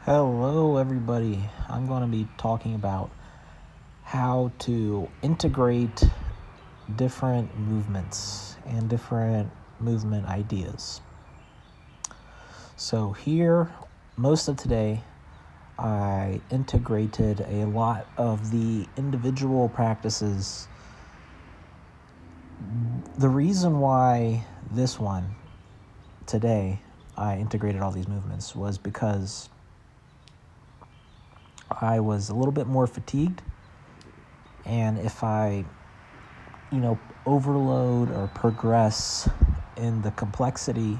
Hello, everybody. I'm going to be talking about how to integrate different movements and different movement ideas. So, here, most of today, I integrated a lot of the individual practices. The reason why this one today I integrated all these movements was because I was a little bit more fatigued, and if I overload or progress in the complexity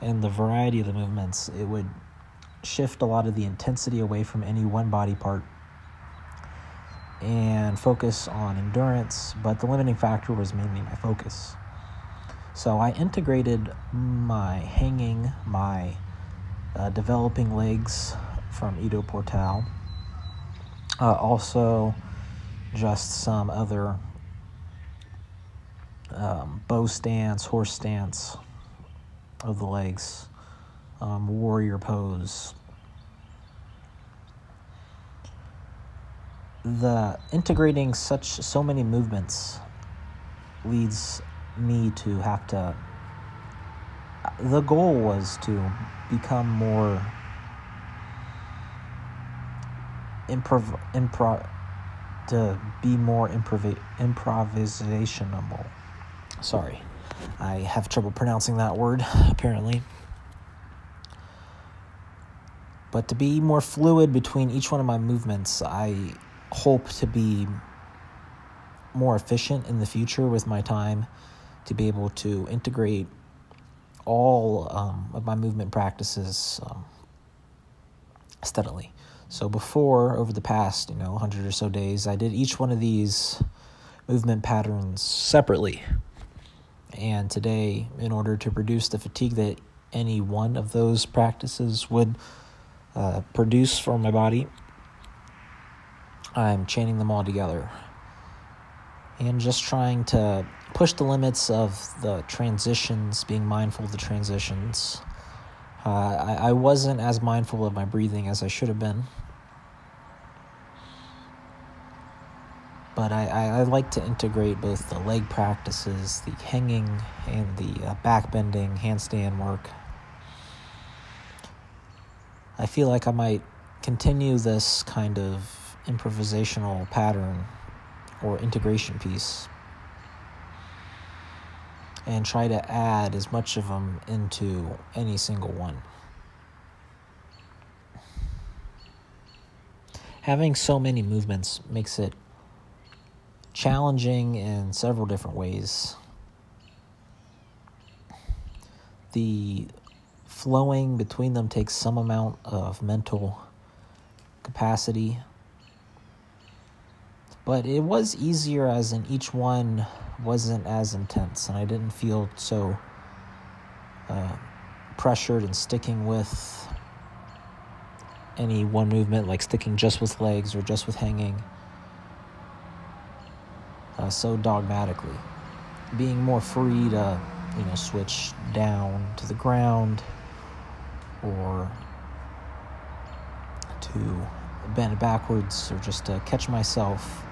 and the variety of the movements, it would shift a lot of the intensity away from any one body part and focus on endurance, but the limiting factor was mainly my focus. So I integrated my hanging, my developing legs from Ido Portal, also just some other bow stance, horse stance of the legs, warrior pose. The integrating so many movements leads me to have to. The goal was to become more improvisational. Sorry, I have trouble pronouncing that word, apparently. But to be more fluid between each one of my movements, I hope to be more efficient in the future with my time, to be able to integrate all of my movement practices steadily. So before, over the past 100 or so days, I did each one of these movement patterns separately. And today, in order to produce the fatigue that any one of those practices would produce for my body, I'm chaining them all together and just trying to push the limits of the transitions, being mindful of the transitions. I wasn't as mindful of my breathing as I should have been, but I like to integrate both the leg practices, the hanging and the back bending, handstand work. I feel like I might continue this kind of improvisational pattern or integration piece and try to add as much of them into any single one. Having so many movements makes it challenging in several different ways. The flowing between them takes some amount of mental capacity, but it was easier as in each one wasn't as intense, and I didn't feel so pressured and sticking with any one movement, like sticking just with legs or just with hanging so dogmatically. Being more free to switch down to the ground or to bend backwards or just to catch myself.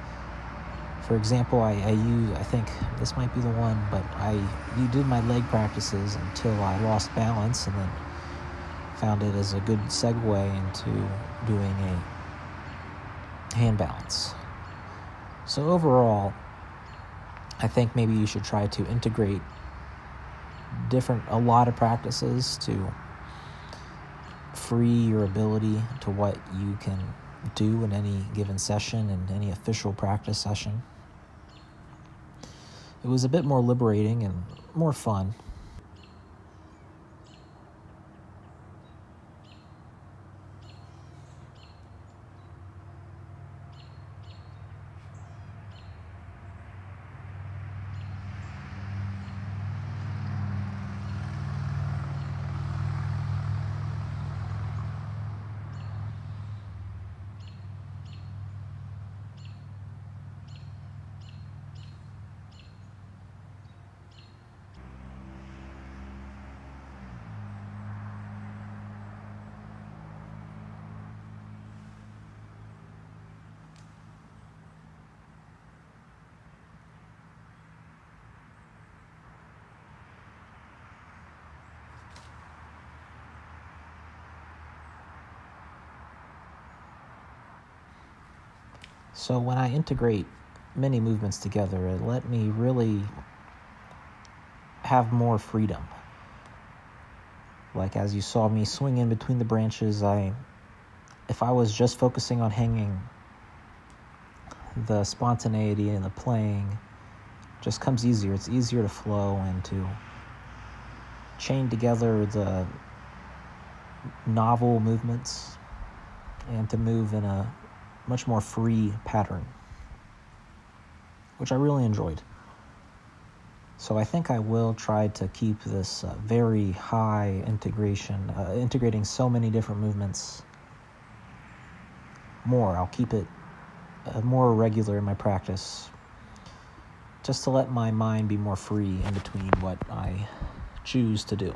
For example, I think this might be the one, but you did my leg practices until I lost balance, and then found it as a good segue into doing a hand balance. So overall, I think maybe you should try to integrate a lot of practices to free your ability to what you can do in any given session and any official practice session. It was a bit more liberating and more fun. So when I integrate many movements together, it let me really have more freedom. Like as you saw me swing in between the branches, if I was just focusing on hanging, the spontaneity and the playing just comes easier. It's easier to flow and to chain together the novel movements and to move in a much more free pattern, which I really enjoyed. So I think I will try to keep this very high integration, integrating so many different movements more. I'll keep it more regular in my practice, just to let my mind be more free in between what I choose to do.